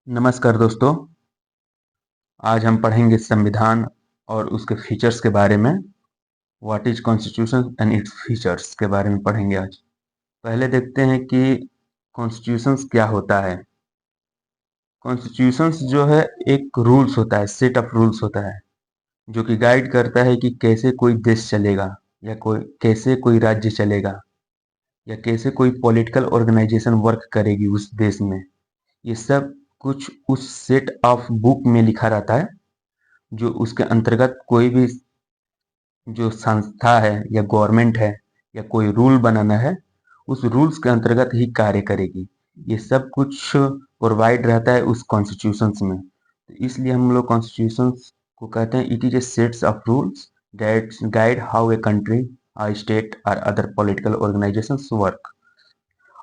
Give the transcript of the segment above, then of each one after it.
नमस्कार दोस्तों। आज हम पढ़ेंगे संविधान और उसके फीचर्स के बारे में। What is constitution and its features के बारे में पढ़ेंगे आज। पहले देखते हैं कि कॉन्स्टिट्यूशंस क्या होता है। कॉन्स्टिट्यूशंस जो है एक रूल्स होता है, सेट ऑफ रूल्स होता है जो कि गाइड करता है कि कैसे कोई देश चलेगा या कैसे कोई राज्य चलेगा या कैसे कोई पॉलिटिकल ऑर्गेनाइजेशन वर्क करेगी उस देश में। ये सब कुछ उस सेट ऑफ बुक में लिखा रहता है जो उसके अंतर्गत कोई भी जो संस्था है या गवर्नमेंट है या कोई रूल बनाना है, उस रूल्स के अंतर्गत ही कार्य करेगी। ये सब कुछ प्रोवाइड रहता है उस कॉन्स्टिट्यूशंस में। तो इसलिए हम लोग कॉन्स्टिट्यूशंस को कहते हैं it is A sets of rules that guide how a country, a state और अदर पॉलिटिकल ऑर्गेनाइजेशंस वर्क।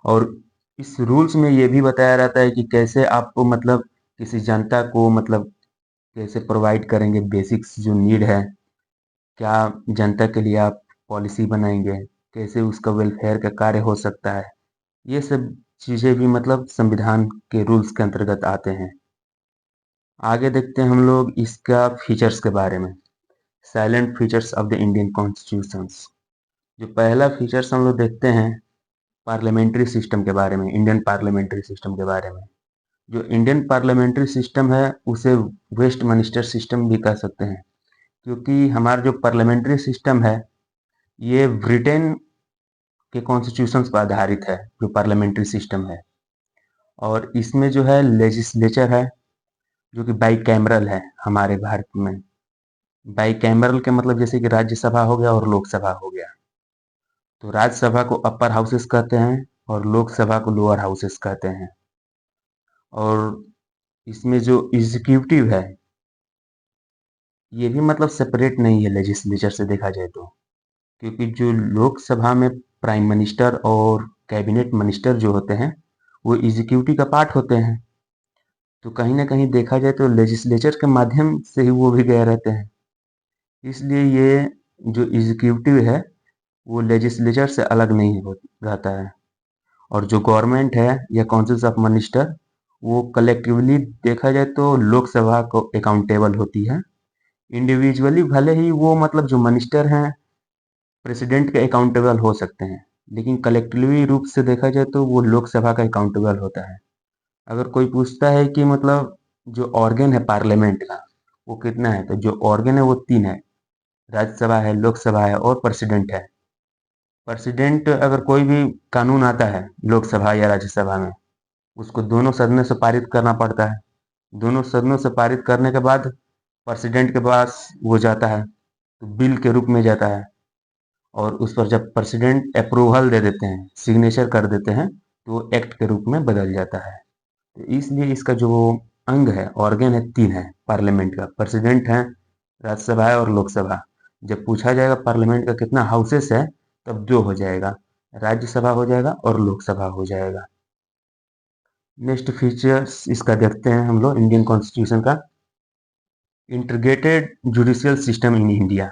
और इस रूल्स में ये भी बताया रहता है कि कैसे आपको मतलब किसी जनता को मतलब कैसे प्रोवाइड करेंगे बेसिक्स जो नीड है, क्या जनता के लिए आप पॉलिसी बनाएंगे, कैसे उसका वेलफेयर का कार्य हो सकता है। ये सब चीज़ें भी मतलब संविधान के रूल्स के अंतर्गत आते हैं। आगे देखते हैं हम लोग इसका फीचर्स के बारे में। Salient features of the Indian constitutions. जो पहला फीचर्स हम लोग देखते हैं पार्लियामेंट्री सिस्टम के बारे में, इंडियन पार्लियामेंट्री सिस्टम के बारे में। जो इंडियन पार्लियामेंट्री सिस्टम है उसे वेस्टमिनिस्टर सिस्टम भी कह सकते हैं, क्योंकि हमारा जो पार्लियामेंट्री सिस्टम है ये ब्रिटेन के कॉन्स्टिट्यूशंस पर आधारित है, जो पार्लियामेंट्री सिस्टम है। और इसमें जो है लेजिस्लेचर है जो कि बाई कैमरल है हमारे भारत में। बाई कैमरल के मतलब जैसे कि राज्यसभा हो गया और लोकसभा हो गया। तो राज्यसभा को अपर हाउसेस कहते हैं और लोकसभा को लोअर हाउसेस कहते हैं। और इसमें जो एग्जीक्यूटिव है ये भी मतलब सेपरेट नहीं है लेजिस्लेचर से देखा जाए तो, क्योंकि जो लोकसभा में प्राइम मिनिस्टर और कैबिनेट मिनिस्टर जो होते हैं वो एग्जीक्यूटिव का पार्ट होते हैं। तो कहीं ना कहीं देखा जाए तो लेजिस्लेचर के माध्यम से ही वो भी गए रहते हैं। इसलिए ये जो एग्जीक्यूटिव है वो लेजिस्लेचर से अलग नहीं रहता है। और जो गवर्नमेंट है या काउंसिल ऑफ मिनिस्टर वो कलेक्टिवली देखा जाए तो लोकसभा को अकाउंटेबल होती है। इंडिविजुअली भले ही वो मतलब जो मिनिस्टर हैं प्रेसिडेंट के अकाउंटेबल हो सकते हैं, लेकिन कलेक्टिवली रूप से देखा जाए तो वो लोकसभा का अकाउंटेबल होता है। अगर कोई पूछता है कि मतलब जो ऑर्गन है पार्लियामेंट का वो कितना है, तो जो ऑर्गन है वो तीन है। राज्यसभा है, लोकसभा है और प्रेसिडेंट है। प्रेसिडेंट अगर कोई भी कानून आता है लोकसभा या राज्यसभा में उसको दोनों सदनों से पारित करना पड़ता है। दोनों सदनों से पारित करने के बाद प्रेसिडेंट के पास वो जाता है, तो बिल के रूप में जाता है। और उस पर जब प्रेसिडेंट अप्रूवल दे देते हैं, सिग्नेचर कर देते हैं, तो वो एक्ट के रूप में बदल जाता है। तो इसलिए इसका जो अंग है, ऑर्गन है, तीन है पार्लियामेंट का। प्रेसिडेंट है, राज्यसभा है और लोकसभा। जब पूछा जाएगा पार्लियामेंट का कितना हाउसेस है तब दो हो जाएगा, राज्यसभा हो जाएगा और लोकसभा हो जाएगा। नेक्स्ट फीचर्स इसका देखते हैं हम लोग इंडियन कॉन्स्टिट्यूशन का। Integrated judicial system in India.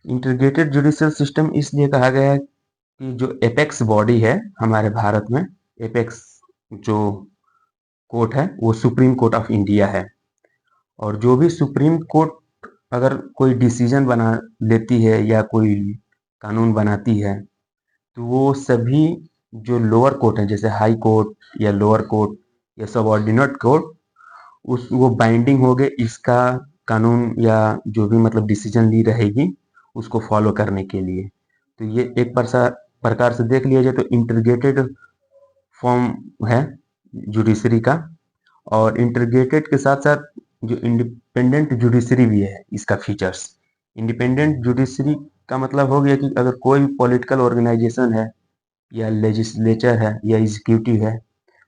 Integrated judicial system इसलिए कहा गया है कि जो एपेक्स बॉडी है हमारे भारत में, एपेक्स जो कोर्ट है वो सुप्रीम कोर्ट ऑफ इंडिया है। और जो भी सुप्रीम कोर्ट अगर कोई डिसीजन बना लेती है या कोई कानून बनाती है तो वो सभी जो लोअर कोर्ट है जैसे हाई कोर्ट या लोअर कोर्ट या सबऑर्डिनेट कोर्ट उस वो बाइंडिंग हो गए इसका कानून या जो भी मतलब डिसीजन ली रहेगी उसको फॉलो करने के लिए। तो ये एक प्रकार से देख लिया जाए तो इंटीग्रेटेड फॉर्म है जुडिशरी का। और इंटीग्रेटेड के साथ साथ जो इंडिपेंडेंट जुडिशरी भी है इसका फीचर्स। इंडिपेंडेंट जुडिशरी का मतलब हो गया कि अगर कोई भी पॉलिटिकल ऑर्गेनाइजेशन है या लेजिस्लेचर है या एग्जीक्यूटिव है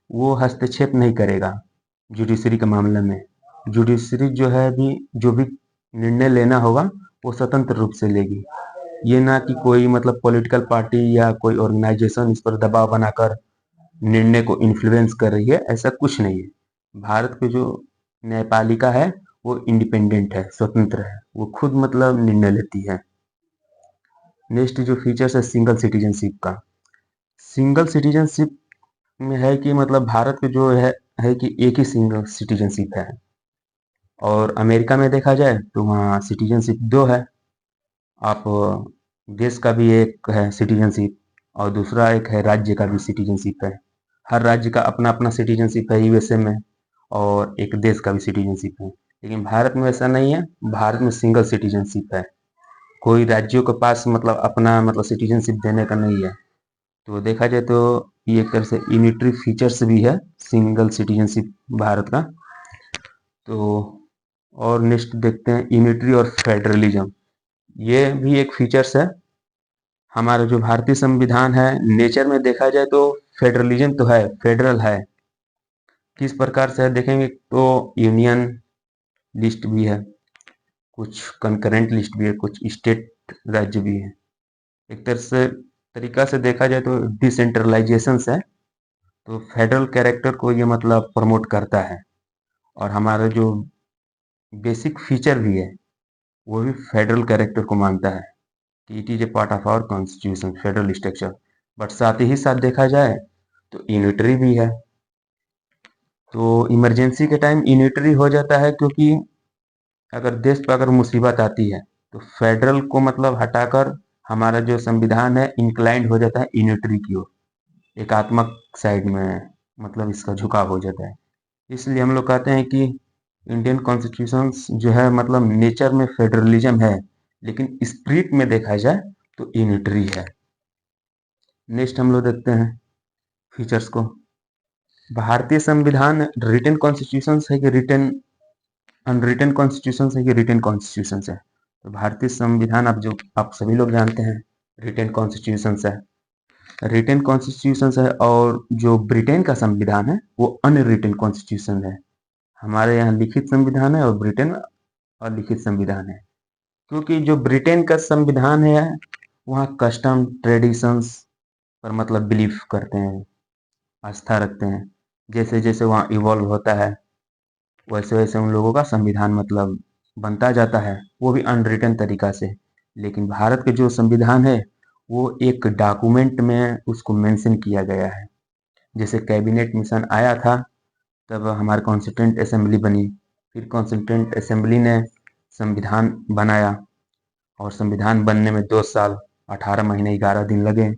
वो हस्तक्षेप नहीं करेगा जुडिशरी के मामले में। जुडिशरी जो है भी जो भी निर्णय लेना होगा वो स्वतंत्र रूप से लेगी। ये ना कि कोई मतलब पॉलिटिकल पार्टी या कोई ऑर्गेनाइजेशन इस पर दबाव बनाकर निर्णय को इन्फ्लुएंस कर रही है, ऐसा कुछ नहीं है। भारत की जो न्यायपालिका है वो इंडिपेंडेंट है, स्वतंत्र है, वो खुद मतलब निर्णय लेती है। नेक्स्ट जो फीचर्स है सिंगल सिटीजनशिप का। सिंगल सिटीजनशिप में है कि मतलब भारत के जो है है कि एक ही सिंगल सिटीजनशिप है, और अमेरिका में देखा जाए तो वहाँ सिटीजनशिप दो है। आप देश का भी एक है सिटीजनशिप, और दूसरा एक है राज्य का भी सिटीजनशिप है। हर राज्य का अपना अपना सिटीजनशिप है यूएसए में, और एक देश का भी सिटीजनशिप है। लेकिन भारत में ऐसा नहीं है, भारत में सिंगल सिटीजनशिप है। कोई राज्यों के पास मतलब अपना मतलब सिटीजनशिप देने का नहीं है। तो देखा जाए तो ये एक तरह से यूनिटरी फीचर्स भी है सिंगल सिटीजनशिप भारत का। तो और नेक्स्ट देखते हैं यूनिटरी और फेडरलिज्म। ये भी एक फीचर्स है। हमारा जो भारतीय संविधान है, नेचर में देखा जाए तो फेडरलिज्म तो है, फेडरल है। किस प्रकार से है देखेंगे तो यूनियन लिस्ट भी है, कुछ कंकरेंट लिस्ट भी है, कुछ स्टेट राज्य भी है। एक तरह से तरीका से देखा जाए तो डिसेंट्रलाइजेशन है। तो फेडरल कैरेक्टर को ये मतलब प्रमोट करता है, और हमारा जो बेसिक फीचर भी है वो भी फेडरल कैरेक्टर को मानता है कि it is a part of our constitution federal structure. But साथ ही साथ देखा जाए तो यूनिटरी भी है। तो इमरजेंसी के टाइम यूनिटरी हो जाता है, क्योंकि अगर देश पर अगर मुसीबत आती है तो फेडरल को मतलब हटाकर हमारा जो संविधान है इंक्लाइंड हो जाता है यूनिटरी की ओर, एकात्मक साइड में मतलब इसका झुकाव हो जाता है। इसलिए हम लोग कहते हैं कि इंडियन कॉन्स्टिट्यूशन जो है मतलब नेचर में फेडरलिज्म है, लेकिन स्पिरिट में देखा जाए तो यूनिटरी है। नेक्स्ट हम लोग देखते हैं फीचर्स को। भारतीय संविधान रिटन कॉन्स्टिट्यूशन है कि रिटन अनरिटन कॉन्स्टिट्यूशन है कि रिटन कॉन्स्टिट्यूशन है? तो भारतीय संविधान आप सभी लोग जानते हैं रिटन कॉन्स्टिट्यूशन है। रिटन कॉन्स्टिट्यूशन है, और जो ब्रिटेन का संविधान है वो अनरिटन कॉन्स्टिट्यूशन है। हमारे यहाँ लिखित संविधान है और ब्रिटेन अलिखित संविधान है। क्योंकि जो ब्रिटेन का संविधान है वहाँ कस्टम ट्रेडिशंस पर मतलब बिलीव करते हैं, आस्था रखते हैं। जैसे जैसे वहाँ इवॉल्व होता है वैसे वैसे उन लोगों का संविधान मतलब बनता जाता है, वो भी अनरिटन तरीका से। लेकिन भारत के जो संविधान है वो एक डॉक्यूमेंट में उसको मेंशन किया गया है। जैसे कैबिनेट मिशन आया था तब हमारी कॉन्स्टिट्यूंट असेंबली बनी, फिर कॉन्स्टिट्यूंट असेंबली ने संविधान बनाया, और संविधान बनने में 2 साल 18 महीने 11 दिन लगे।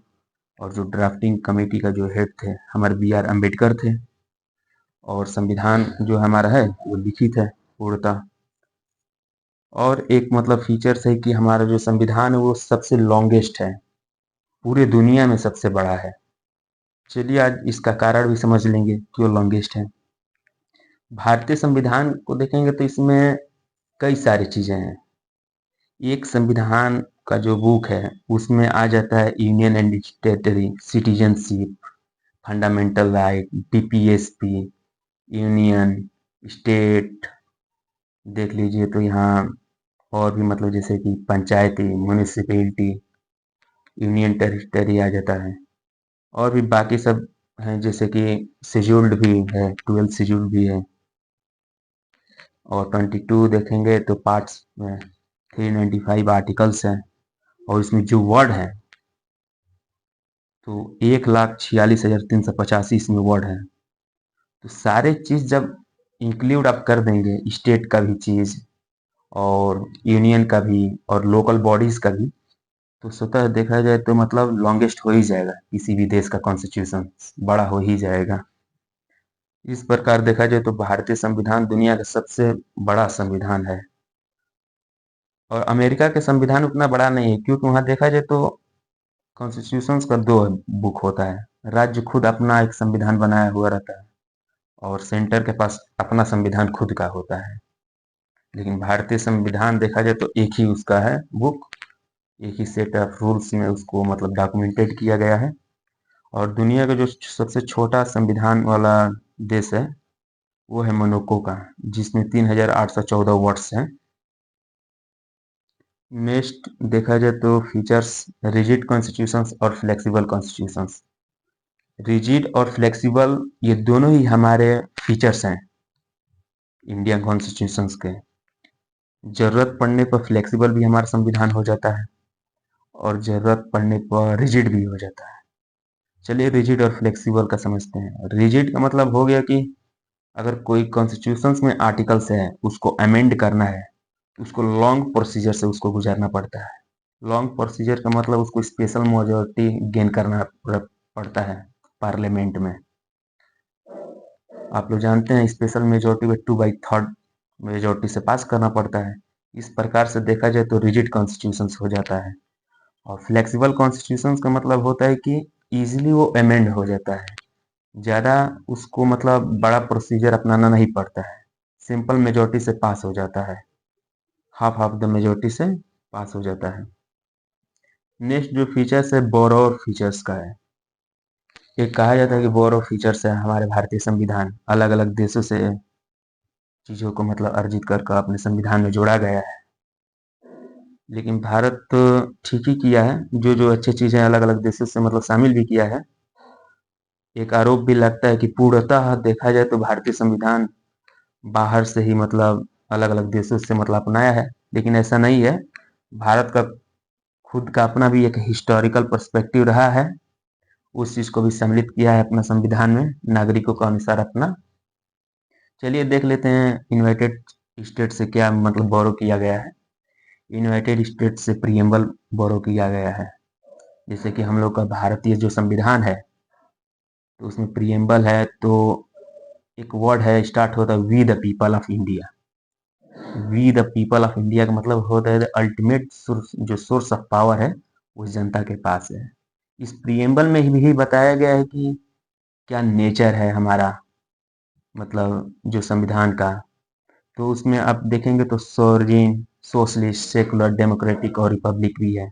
और जो ड्राफ्टिंग कमेटी का जो हेड थे हमारे बी आर अम्बेडकर थे, और संविधान जो हमारा है वो लिखित है पूर्णतः। और एक मतलब फीचर्स है कि हमारा जो संविधान है वो सबसे लॉन्गेस्ट है, पूरे दुनिया में सबसे बड़ा है। चलिए आज इसका कारण भी समझ लेंगे क्यों लॉन्गेस्ट है। भारतीय संविधान को देखेंगे तो इसमें कई सारी चीजें हैं। एक संविधान का जो बुक है उसमें आ जाता है union and territory, citizenship, fundamental right, DPSP, union, state. देख लीजिए तो यहाँ और भी मतलब जैसे कि पंचायती, म्यूनिसिपैलिटी, यूनियन टेरिटरी आ जाता है। और भी बाकी सब हैं जैसे कि शेड्यूल्ड भी है, 12 शेड्यूल भी है। और 22 देखेंगे तो पार्ट्स में 395 आर्टिकल्स हैं, और इसमें जो वर्ड है तो 1,46,385 इसमें वर्ड है। तो सारे चीज जब इंक्लूड आप कर देंगे, स्टेट का भी चीज और यूनियन का भी और लोकल बॉडीज का भी, तो स्वतः देखा जाए तो मतलब लॉन्गेस्ट हो ही जाएगा, किसी भी देश का कॉन्स्टिट्यूशन बड़ा हो ही जाएगा। इस प्रकार देखा जाए तो भारतीय संविधान दुनिया का सबसे बड़ा संविधान है। और अमेरिका के संविधान उतना बड़ा नहीं है, क्योंकि वहां देखा जाए तो कॉन्स्टिट्यूशन का दो बुक होता है। राज्य खुद अपना एक संविधान बनाया हुआ रहता है, और सेंटर के पास अपना संविधान खुद का होता है। लेकिन भारतीय संविधान देखा जाए तो एक ही उसका है बुक, एक ही सेट ऑफ रूल्स में उसको मतलब डॉक्यूमेंटेड किया गया है। और दुनिया का जो सबसे छोटा संविधान वाला देश है वो है मोनाको का, जिसमें 3,814 वर्ड्स हैं। नेक्स्ट देखा जाए तो फीचर्स, रिजिड कॉन्स्टिट्यूशंस और फ्लेक्सिबल कॉन्स्टिट्यूशंस। रिजिड और फ्लेक्सिबल ये दोनों ही हमारे फीचर्स हैं इंडियन कॉन्स्टिट्यूशंस के। जरूरत पड़ने पर फ्लेक्सिबल भी हमारा संविधान हो जाता है, और जरूरत पड़ने पर रिजिड भी हो जाता है। चलिए रिजिड और फ्लेक्सिबल का समझते हैं। रिजिड का मतलब हो गया कि अगर कोई कॉन्स्टिट्यूशंस में आर्टिकल्स है उसको अमेंड करना है, उसको लॉन्ग प्रोसीजर से उसको गुजरना पड़ता है। लॉन्ग प्रोसीजर का मतलब उसको स्पेशल मेजॉरिटी गेन करना पड़ता है पार्लियामेंट में। आप लोग जानते हैं स्पेशल मेजॉरिटी में 2/3 मेजॉरिटी से पास करना पड़ता है। इस प्रकार से देखा जाए तो रिजिड कॉन्स्टिट्यूशंस हो जाता है। और फ्लेक्सिबल कॉन्स्टिट्यूशंस का मतलब होता है कि इजीली वो अमेंड हो जाता है, ज़्यादा उसको मतलब बड़ा प्रोसीजर अपनाना नहीं पड़ता है, सिंपल मेजॉरिटी से पास हो जाता है, हाफ द मेजॉरिटी से पास हो जाता है। नेक्स्ट जो फीचर्स है बोरोवर फीचर्स का है। ये कहा जाता है कि बोरोवर फीचर्स है हमारे भारतीय संविधान अलग अलग देशों से चीज़ों को मतलब अर्जित कर अपने संविधान में जोड़ा गया है। लेकिन भारत तो ठीक ही किया है, जो जो अच्छी चीज़ें अलग अलग देशों से मतलब शामिल भी किया है। एक आरोप भी लगता है कि पूर्णतः देखा जाए तो भारतीय संविधान बाहर से ही मतलब अलग अलग देशों से मतलब अपनाया है, लेकिन ऐसा नहीं है। भारत का खुद का अपना भी एक हिस्टोरिकल पर्सपेक्टिव रहा है, उस चीज़ को भी सम्मिलित किया है अपना संविधान में नागरिकों के अनुसार अपना। चलिए देख लेते हैं यूनाइटेड स्टेट से क्या मतलब बोरो किया गया है। यूनाइटेड स्टेट से प्रीएम्बल बोरो किया गया है। जैसे कि हम लोग का भारतीय जो संविधान है तो उसमें प्रीएम्बल है तो एक वर्ड है स्टार्ट होता है we the people of India. We the people of India का मतलब होता है अल्टीमेट जो सोर्स ऑफ पावर है वो जनता के पास है। इस प्रीएम्बल में भी बताया गया है कि क्या नेचर है हमारा मतलब जो संविधान का। तो उसमें आप देखेंगे तो सोवरेन, सोशलिस्ट, सेकुलर, डेमोक्रेटिक और रिपब्लिक भी है।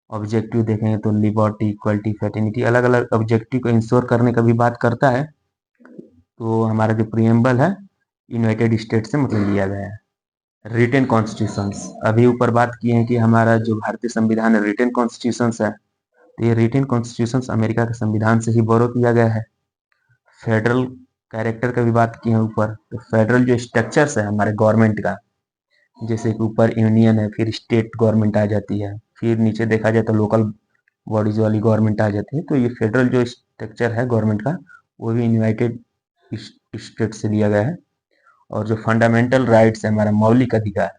ऑब्जेक्टिव देखेंगे तो लिबर्टी, इक्वलिटी, फ्रेटर्निटी अलग अलग ऑब्जेक्टिव को इंश्योर करने का भी बात करता है। तो हमारा जो प्रीएम्बल है यूनाइटेड स्टेट से मतलब लिया गया है। रिटेन कॉन्स्टिट्यूशंस अभी ऊपर बात की है कि हमारा जो भारतीय संविधान है रिटेन कॉन्स्टिट्यूशंस है, तो ये रिटेन कॉन्स्टिट्यूशंस अमेरिका के संविधान से ही बोरो किया गया है। फेडरल कैरेक्टर का भी बात की है ऊपर, तो फेडरल जो स्ट्रक्चर्स है हमारे गवर्नमेंट का, जैसे कि ऊपर यूनियन है, फिर स्टेट गवर्नमेंट आ जाती है, फिर नीचे देखा जाए तो लोकल बॉडीज वाली गवर्नमेंट आ जाती है। तो ये फेडरल जो स्ट्रक्चर है गवर्नमेंट का वो भी यूनाइटेड स्टेट से लिया गया है। और जो फंडामेंटल राइट्स है हमारा मौलिक अधिकार,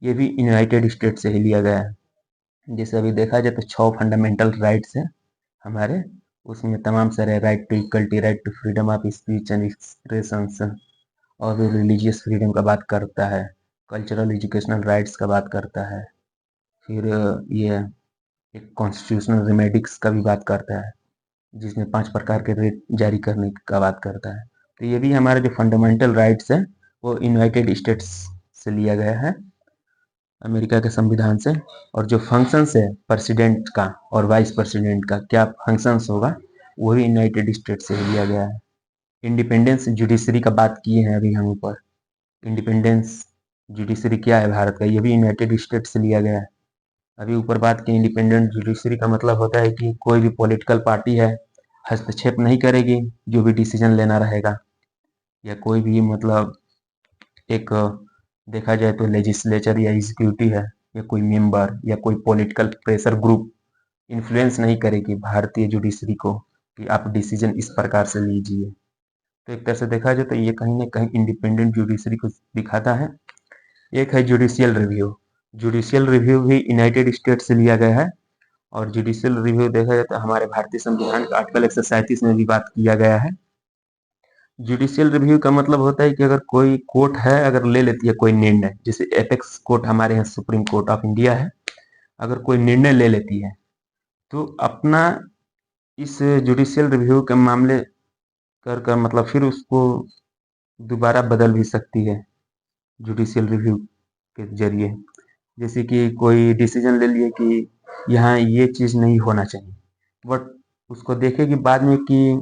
ये भी यूनाइटेड स्टेट से ही लिया गया है। जैसे अभी देखा जाए तो 6 फंडामेंटल राइट्स हैं हमारे, उसमें तमाम सारे right to equality, right to freedom of speech and expression, और भी रिलीजियस फ्रीडम का बात करता है, कल्चरल एजुकेशनल राइट्स का बात करता है, फिर ये एक कॉन्स्टिट्यूशनल रेमेडिक्स का भी बात करता है जिसमें 5 प्रकार के रेट जारी करने का बात करता है। तो ये भी हमारे जो फंडामेंटल राइट्स है वो यूनाइटेड स्टेट्स से लिया गया है अमेरिका के संविधान से। और जो फंक्शंस है प्रेसिडेंट का और वाइस प्रेसिडेंट का क्या फंक्शंस होगा वो भी यूनाइटेड स्टेट से ही लिया गया है। इंडिपेंडेंस जुडिशरी का बात किए हैं अभी हम ऊपर, इंडिपेंडेंस जुडिशरी क्या है भारत का, ये भी यूनाइटेड स्टेट से लिया गया है। अभी ऊपर बात की इंडिपेंडेंट जुडिशरी का मतलब होता है कि कोई भी पॉलिटिकल पार्टी है हस्तक्षेप नहीं करेगी जो भी डिसीजन लेना रहेगा, या कोई भी मतलब एक देखा जाए तो लेजिस्लेचर या एग्जीक्यूटिव है या कोई मेंबर या कोई पॉलिटिकल प्रेशर ग्रुप इन्फ्लुएंस नहीं करेगी भारतीय जुडिशरी को कि आप डिसीजन इस प्रकार से लीजिए। तो एक तरह से देखा जाए तो ये कहीं ना कहीं इंडिपेंडेंट जुडिशरी को दिखाता है। एक है जुडिशियल रिव्यू, जुडिशियल रिव्यू भी यूनाइटेड स्टेट से लिया गया है। और जुडिशियल रिव्यू देखा जाए तो हमारे भारतीय संविधान का आर्टिकल 137 में भी बात किया गया है। जुडिशियल रिव्यू का मतलब होता है कि अगर कोई कोर्ट है अगर ले लेती है कोई निर्णय, जैसे एपेक्स कोर्ट हमारे यहाँ सुप्रीम कोर्ट ऑफ इंडिया है, अगर कोई निर्णय ले लेती है तो अपना इस जुडिशियल रिव्यू के मामले कर मतलब फिर उसको दोबारा बदल भी सकती है जुडिशियल रिव्यू के जरिए। जैसे कि कोई डिसीजन ले लिए कि यहाँ ये चीज़ नहीं होना चाहिए, बट उसको देखेगी बाद में कि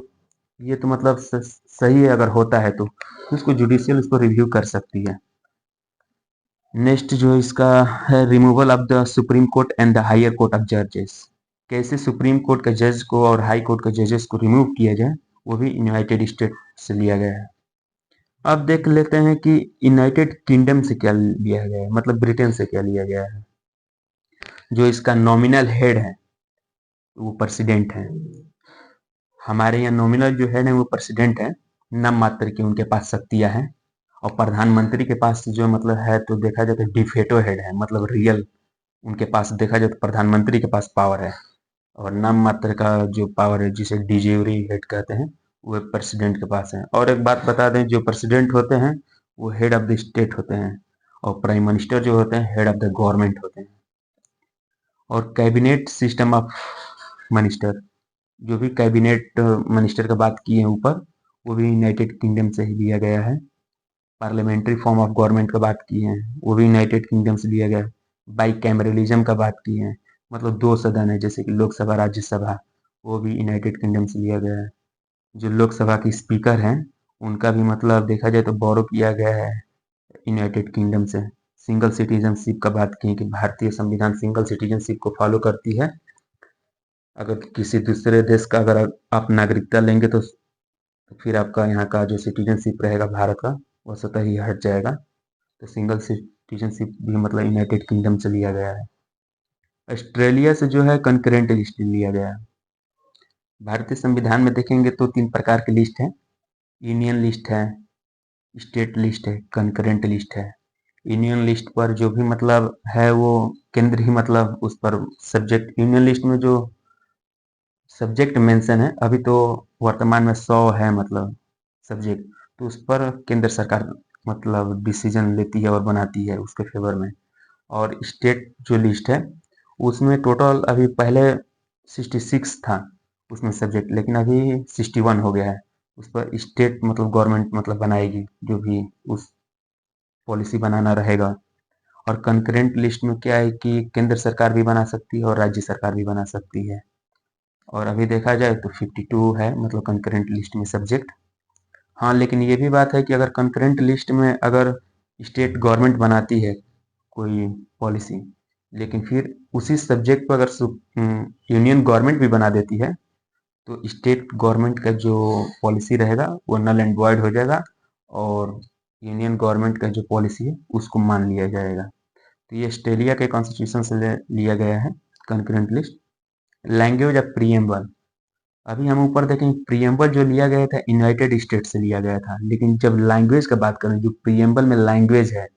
ये तो मतलब सही है, अगर होता है तो उसको जुडिशियल उसको रिव्यू कर सकती है। नेक्स्ट जो इसका है removal of the Supreme Court and the higher court of जजेस, कैसे सुप्रीम कोर्ट के जज को और हाई कोर्ट के जजेस को रिमूव किया जाए वो भी यूनाइटेड स्टेट से लिया गया है। अब देख लेते हैं कि यूनाइटेड किंगडम से क्या लिया गया है, मतलब ब्रिटेन से क्या लिया गया है। जो इसका नॉमिनल हेड है वो प्रेसिडेंट है, हमारे यहाँ नॉमिनल जो हेड है वो प्रेसिडेंट है। नाम मात्र की उनके पास शक्तियां हैं। और प्रधानमंत्री के पास जो मतलब है तो देखा जाए तो डिफेटो हेड है, मतलब रियल उनके पास देखा जाए तो प्रधानमंत्री के पास पावर है। और नाम मात्र का जो पावर है जिसे डिजेवरी हेड कहते हैं वो प्रेसिडेंट के पास है। और एक बात बता दें, जो प्रेसिडेंट होते हैं वो हेड ऑफ द स्टेट होते हैं, और प्राइम मिनिस्टर जो होते हैं हेड ऑफ द गवर्नमेंट होते हैं। और कैबिनेट सिस्टम ऑफ मिनिस्टर, जो भी कैबिनेट मिनिस्टर का बात की है ऊपर, वो भी यूनाइटेड किंगडम से ही लिया गया है। पार्लियामेंट्री फॉर्म ऑफ गवर्नमेंट का बात की है, वो भी यूनाइटेड किंगडम से लिया गया है। बाई कैमरलिज्म का बात की है, मतलब दो सदन है जैसे कि लोकसभा राज्यसभा, वो भी यूनाइटेड किंगडम से लिया गया है। जो लोकसभा के स्पीकर हैं उनका भी मतलब देखा जाए तो बोरो किया गया है यूनाइटेड किंगडम से। सिंगल सिटीजनशिप का बात की कि भारतीय संविधान सिंगल सिटीजनशिप को फॉलो करती है। अगर किसी दूसरे देश का अगर आप नागरिकता लेंगे तो फिर आपका यहाँ का जो सिटीजनशिप रहेगा भारत का वो स्वतः ही हट जाएगा। तो सिंगल सिटीजनशिप भी मतलब यूनाइटेड किंगडम से लिया गया है। ऑस्ट्रेलिया से जो है कंकरेंट लिस्ट लिया गया है। भारतीय संविधान में देखेंगे तो तीन प्रकार की लिस्ट है। यूनियन लिस्ट है, स्टेट लिस्ट है, कंकरेंट लिस्ट है। यूनियन लिस्ट पर जो भी मतलब है वो केंद्र ही मतलब उस पर सब्जेक्ट, यूनियन लिस्ट में जो सब्जेक्ट मेंशन है अभी तो वर्तमान में 100 है मतलब सब्जेक्ट, तो उस पर केंद्र सरकार मतलब डिसीजन लेती है और बनाती है उसके फेवर में। और स्टेट जो लिस्ट है उसमें टोटल अभी पहले 66 था उसमें सब्जेक्ट, लेकिन अभी 61 हो गया है। उस पर स्टेट मतलब गवर्नमेंट मतलब बनाएगी जो भी उस पॉलिसी बनाना रहेगा। और कंकरेंट लिस्ट में क्या है कि केंद्र सरकार भी बना सकती है और राज्य सरकार भी बना सकती है। और अभी देखा जाए तो 52 है मतलब कंकरेंट लिस्ट में सब्जेक्ट। हाँ, लेकिन ये भी बात है कि अगर कंकरेंट लिस्ट में अगर स्टेट गवर्नमेंट बनाती है कोई पॉलिसी, लेकिन फिर उसी सब्जेक्ट पर अगर यूनियन गवर्नमेंट भी बना देती है तो स्टेट गवर्नमेंट का जो पॉलिसी रहेगा वो नल एंड वॉइड हो जाएगा, और यूनियन गवर्नमेंट का जो पॉलिसी है उसको मान लिया जाएगा। तो ये ऑस्ट्रेलिया के कॉन्स्टिट्यूशन से लिया गया है concurrent list. Language of preamble, अभी हम ऊपर देखें प्रीएम्बल जो लिया गया था यूनाइटेड स्टेट से लिया गया था, लेकिन जब लैंग्वेज का बात करें जो प्रीएम्बल में लैंग्वेज है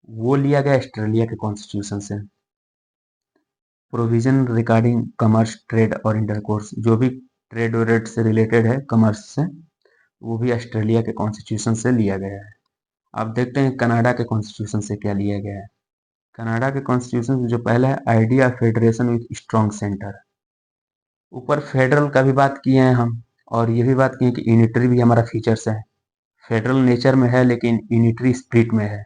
वो लिया गया ऑस्ट्रेलिया के कॉन्स्टिट्यूशन से। प्रोविजन रिगार्डिंग कमर्स ट्रेड और इंटरकोर्स, जो भी ट्रेड और रेट से रिलेटेड है कमर्स से, वो भी ऑस्ट्रेलिया के कॉन्स्टिट्यूशन से लिया गया है। अब देखते हैं कनाडा के कॉन्स्टिट्यूशन से क्या लिया गया है। कनाडा के कॉन्स्टिट्यूशन से जो पहला है idea federation with strong centre. ऊपर फेडरल का भी बात किए हैं हम, और ये भी बात की है कि यूनिटरी भी हमारा फीचर्स है। फेडरल नेचर में है लेकिन यूनिटरी स्पिरिट में है।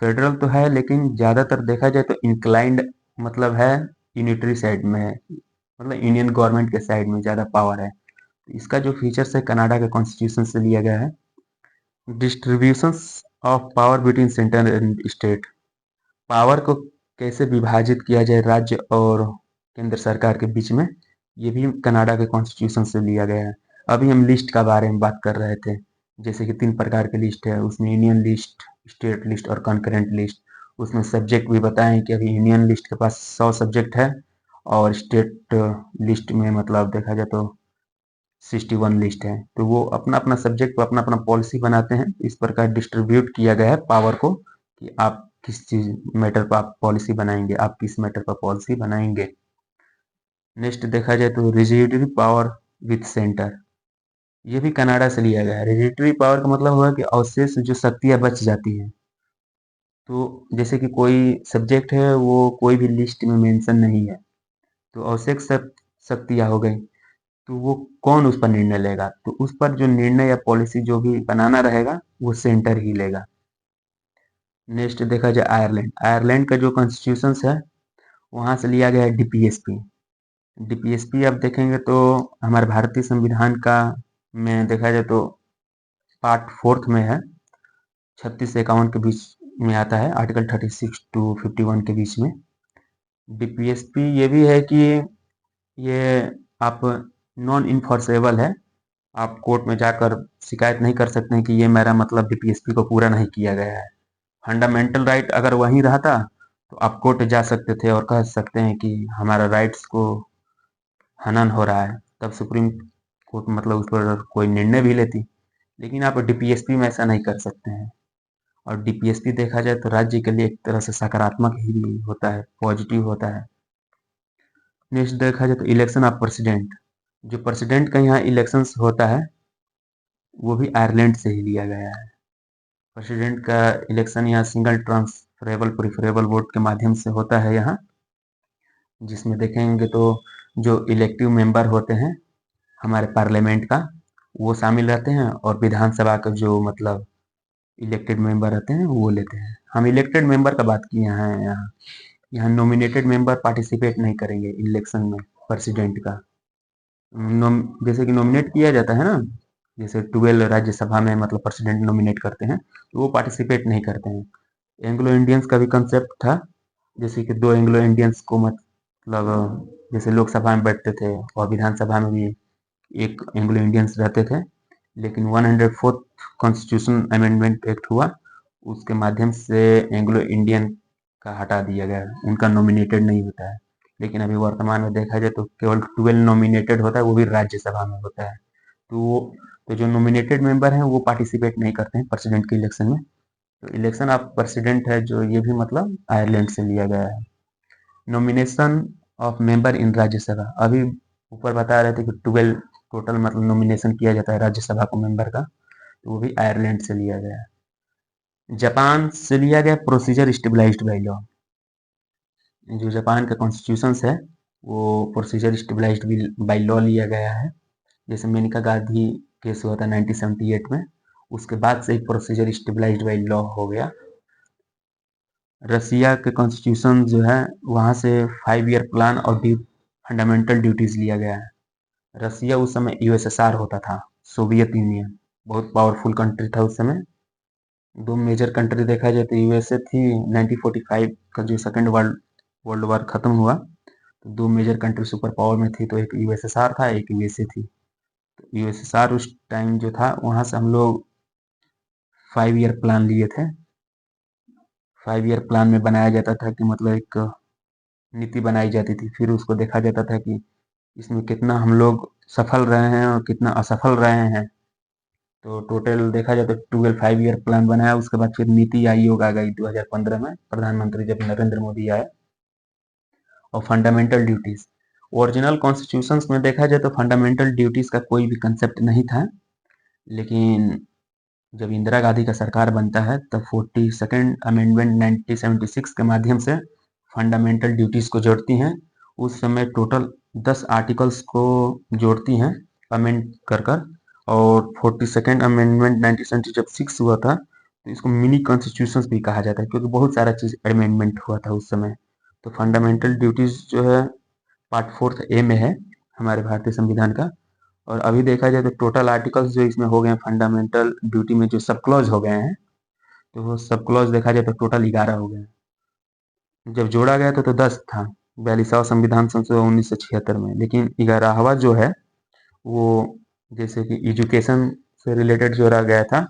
फेडरल तो है लेकिन ज़्यादातर देखा जाए तो इंक्लाइंड मतलब है यूनिटरी साइड में है, मतलब यूनियन गवर्नमेंट के साइड में ज़्यादा पावर है। इसका जो फीचर्स है कनाडा के कॉन्स्टिट्यूशन से लिया गया है। Distribution of power between centre and state, power को कैसे विभाजित किया जाए राज्य और केंद्र सरकार के बीच में, ये भी कनाडा के कॉन्स्टिट्यूशन से लिया गया है। अभी हम लिस्ट का बारे में बात कर रहे थे, जैसे कि तीन प्रकार की लिस्ट है उसमें यूनियन लिस्ट, स्टेट लिस्ट और कंकरेंट लिस्ट। उसमें सब्जेक्ट भी बताएं कि अभी यूनियन लिस्ट के पास 100 सब्जेक्ट है, और स्टेट लिस्ट में मतलब देखा जाए तो 61 लिस्ट है। तो वो अपना अपना सब्जेक्ट पर अपना अपना पॉलिसी बनाते हैं। इस प्रकार डिस्ट्रीब्यूट किया गया है पावर को कि आप किस चीज मैटर पर आप पॉलिसी बनाएंगे, आप किस मैटर पर पॉलिसी बनाएंगे। नेक्स्ट देखा जाए तो रिजिडिटी पावर विथ सेंटर, ये भी कनाडा से लिया गया है। रिजिडिटी पावर का मतलब हुआ कि अवशेष जो शक्तियां बच जाती हैं, तो जैसे कि कोई सब्जेक्ट है वो कोई भी लिस्ट में मेंशन नहीं है, तो अवशेष शक्तियां हो गई, तो वो कौन उस पर निर्णय लेगा, तो उस पर जो निर्णय या पॉलिसी जो भी बनाना रहेगा वो सेंटर ही लेगा। नेक्स्ट देखा जाए आयरलैंड, आयरलैंड का जो कॉन्स्टिट्यूशन है वहां से लिया गया है डीपीएसपी। डीपीएसपी आप देखेंगे तो हमारे भारतीय संविधान का में देखा जाए तो पार्ट फोर्थ में है, 36 से 51 के बीच में आता है, आर्टिकल 36 टू 51 के बीच में। डीपीएसपी ये भी है कि ये आप नॉन इन्फोर्सेबल है, आप कोर्ट में जाकर शिकायत नहीं कर सकते हैं कि ये मेरा मतलब डीपीएसपी को पूरा नहीं किया गया है। फंडामेंटल राइट अगर वहीं रहता तो आप कोर्ट जा सकते थे और कह सकते हैं कि हमारा राइट्स को हनन हो रहा है, तब सुप्रीम कोर्ट मतलब उस पर कोई निर्णय भी लेती। लेकिन आप डीपीएसपी में ऐसा नहीं कर सकते हैं। और डीपीएसपी देखा जाए तो राज्य के लिए एक तरह से सकारात्मक ही होता है, पॉजिटिव होता है। नेक्स्ट देखा जाए तो इलेक्शन ऑफ प्रेसिडेंट, जो प्रेसिडेंट का यहाँ इलेक्शंस होता है वो भी आयरलैंड से ही लिया गया है। प्रेसिडेंट का इलेक्शन यहाँ सिंगल ट्रांसफरेबल प्रिफरेबल वोट के माध्यम से होता है यहाँ, जिसमें देखेंगे तो जो इलेक्टिव मेंबर होते हैं हमारे पार्लियामेंट का वो शामिल रहते हैं, और विधानसभा का जो मतलब इलेक्टेड मेंबर रहते हैं वो लेते हैं। हम इलेक्टेड मेंबर का बात किए हैं यहाँ। यहाँ नॉमिनेटेड मेंबर पार्टिसिपेट नहीं करेंगे इलेक्शन में प्रेसिडेंट का। जैसे कि नॉमिनेट किया जाता है ना, जैसे 12 राज्यसभा में मतलब प्रेसिडेंट नॉमिनेट करते हैं, तो वो पार्टिसिपेट नहीं करते हैं। एंग्लो इंडियंस का भी कंसेप्ट था, जैसे कि 2 एंग्लो इंडियंस को मतलब जैसे लोकसभा में बैठते थे और विधानसभा में भी एक एंग्लो इंडियंस रहते थे, लेकिन 104th कॉन्स्टिट्यूशन अमेंडमेंट एक्ट हुआ, उसके माध्यम से एंग्लो इंडियन का हटा दिया गया, उनका नॉमिनेटेड नहीं होता है। लेकिन अभी वर्तमान में देखा जाए तो केवल 12 नॉमिनेटेड होता है, वो भी राज्यसभा में होता है। तो जो नॉमिनेटेड मेंबर हैं वो पार्टिसिपेट नहीं करते हैं प्रेसिडेंट के इलेक्शन में। तो इलेक्शन ऑफ प्रेसिडेंट है जो, ये भी मतलब आयरलैंड से लिया गया है। Nomination of member in Rajya Sabha, अभी ऊपर बता रहे थे कि 12 टोटल मतलब नॉमिनेशन किया जाता है राज्यसभा को मेंबर का, तो वो भी आयरलैंड से लिया गया है। जापान से लिया गया प्रोसीजर स्टेबलाइज्ड बाई लॉ, जो जापान का कॉन्स्टिट्यूशन है वो प्रोसीजर स्टेबलाइज्ड बाई लॉ लिया गया है। जैसे मेनका गांधी केस हुआ था 1978 में, उसके बाद से ही प्रोसीजर स्टेबलाइज्ड बाई लॉ हो गया। रसिया के कॉन्स्टिट्यूशन जो है वहाँ से 5 ईयर प्लान और फंडामेंटल ड्यूटीज लिया गया है। रसिया उस समय यूएसएसआर होता था, सोवियत यूनियन, बहुत पावरफुल कंट्री था उस समय। दो मेजर कंट्री देखा जाए तो यूएसए थी, 1945 का जो सेकेंड वर्ल्ड वर्ल्ड वार खत्म हुआ तो दो मेजर कंट्री सुपर पावर में थी, तो एक यूएसएसआर था, एक यूएसए थी। तो यूएसएसआर उस टाइम जो था वहाँ से हम लोग 5 ईयर प्लान लिए थे। 5 ईयर प्लान में बनाया जाता था कि मतलब एक नीति बनाई जाती थी, फिर उसको देखा जाता था कि इसमें कितना हम लोग सफल रहे हैं और कितना असफल रहे हैं। तो टोटल देखा जाए तो 12 5 ईयर प्लान बनाया, उसके बाद फिर नीति आयोग आ गई 2015 में, प्रधानमंत्री जब नरेंद्र मोदी आए। और फंडामेंटल ड्यूटीज, ओरिजिनल कॉन्स्टिट्यूशंस में देखा जाए तो फंडामेंटल ड्यूटीज का कोई भी कंसेप्ट नहीं था, लेकिन जब इंदिरा गांधी का सरकार बनता है तब 42nd अमेंडमेंट 1976 के माध्यम से फंडामेंटल ड्यूटीज को जोड़ती हैं। उस समय टोटल 10 आर्टिकल्स को जोड़ती हैं अमेंड कर कर। और 42nd अमेंडमेंट 1976 हुआ था, तो इसको मिनी कॉन्स्टिट्यूशन भी कहा जाता है, क्योंकि बहुत सारा चीज अमेंडमेंट हुआ था उस समय। तो फंडामेंटल ड्यूटीज जो है पार्ट 4 ए में है हमारे भारतीय संविधान का। और अभी देखा जाए तो टोटल आर्टिकल्स जो इसमें हो गए हैं फंडामेंटल ड्यूटी में, जो सब क्लॉज हो गए हैं, तो वो सब क्लॉज देखा जाए तो टोटल 11 हो गए हैं। जब जोड़ा गया तो 10 था 42वां संविधान संशोधन 1976 में, लेकिन 11वां जो है वो जैसे कि एजुकेशन से रिलेटेड जोड़ा गया था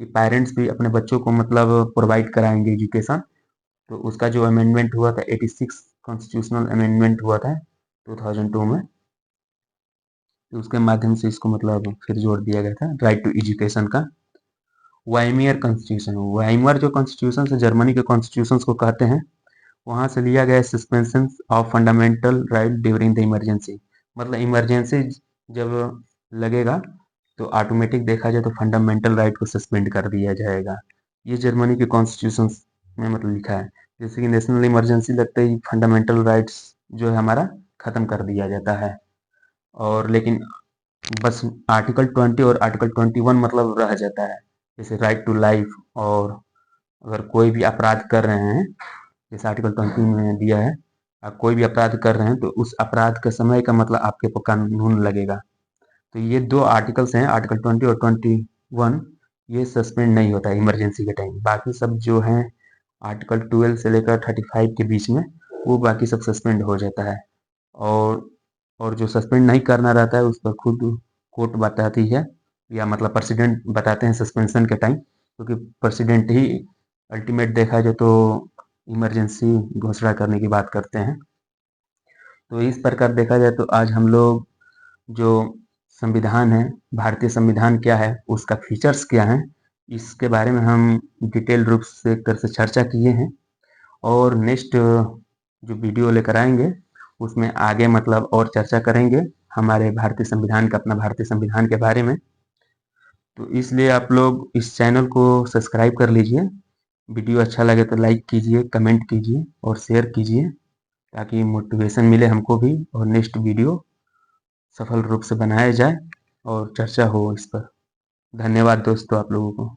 कि पेरेंट्स भी अपने बच्चों को मतलब प्रोवाइड कराएंगे एजुकेशन। तो उसका जो अमेंडमेंट हुआ था 86 कॉन्स्टिट्यूशनल अमेंडमेंट हुआ था 2002 में, तो उसके माध्यम से इसको मतलब फिर जोड़ दिया गया था राइट टू एजुकेशन का। वाइमियर कॉन्स्टिट्यूशन, वाइमर जो कॉन्स्टिट्यूशन है जर्मनी के कॉन्स्टिट्यूशन को कहते हैं, वहां से लिया गया suspension of fundamental right during the emergency. मतलब इमरजेंसी जब लगेगा तो ऑटोमेटिक देखा जाए तो फंडामेंटल राइट को सस्पेंड कर दिया जाएगा। ये जर्मनी के कॉन्स्टिट्यूशन में मतलब लिखा है, जैसे कि नेशनल इमरजेंसी लगते ही फंडामेंटल राइट्स जो है हमारा खत्म कर दिया जाता है। और लेकिन बस आर्टिकल 20 और आर्टिकल 21 मतलब रह जाता है, जैसे राइट टू लाइफ। और अगर कोई भी अपराध कर रहे हैं, जैसे आर्टिकल 20 में दिया है, आप कोई भी अपराध कर रहे हैं तो उस अपराध के समय का मतलब आपके ऊपर कानून लगेगा। तो ये दो आर्टिकल्स हैं, आर्टिकल 20 और 21, ये सस्पेंड नहीं होता है इमरजेंसी के टाइम। बाकी सब जो हैं आर्टिकल 12 से लेकर 35 के बीच में, वो बाकी सब सस्पेंड हो जाता है। और और जो सस्पेंड नहीं करना रहता है उस पर खुद कोर्ट बताती है, या मतलब प्रेसिडेंट बताते हैं सस्पेंशन के टाइम, क्योंकि प्रेसिडेंट ही अल्टीमेट देखा जाए तो इमरजेंसी घोषणा करने की बात करते हैं। तो इस प्रकार देखा जाए तो आज हम लोग जो संविधान है, भारतीय संविधान क्या है, उसका फीचर्स क्या हैं, इसके बारे में हम डिटेल रूप से एक तरह से चर्चा किए हैं। और नेक्स्ट जो वीडियो लेकर आएंगे उसमें आगे मतलब और चर्चा करेंगे हमारे भारतीय संविधान का, अपना भारतीय संविधान के बारे में। तो इसलिए आप लोग इस चैनल को सब्सक्राइब कर लीजिए। वीडियो अच्छा लगे तो लाइक कीजिए, कमेंट कीजिए और शेयर कीजिए, ताकि मोटिवेशन मिले हमको भी और नेक्स्ट वीडियो सफल रूप से बनाया जाए और चर्चा हो इस पर। धन्यवाद दोस्तों आप लोगों को।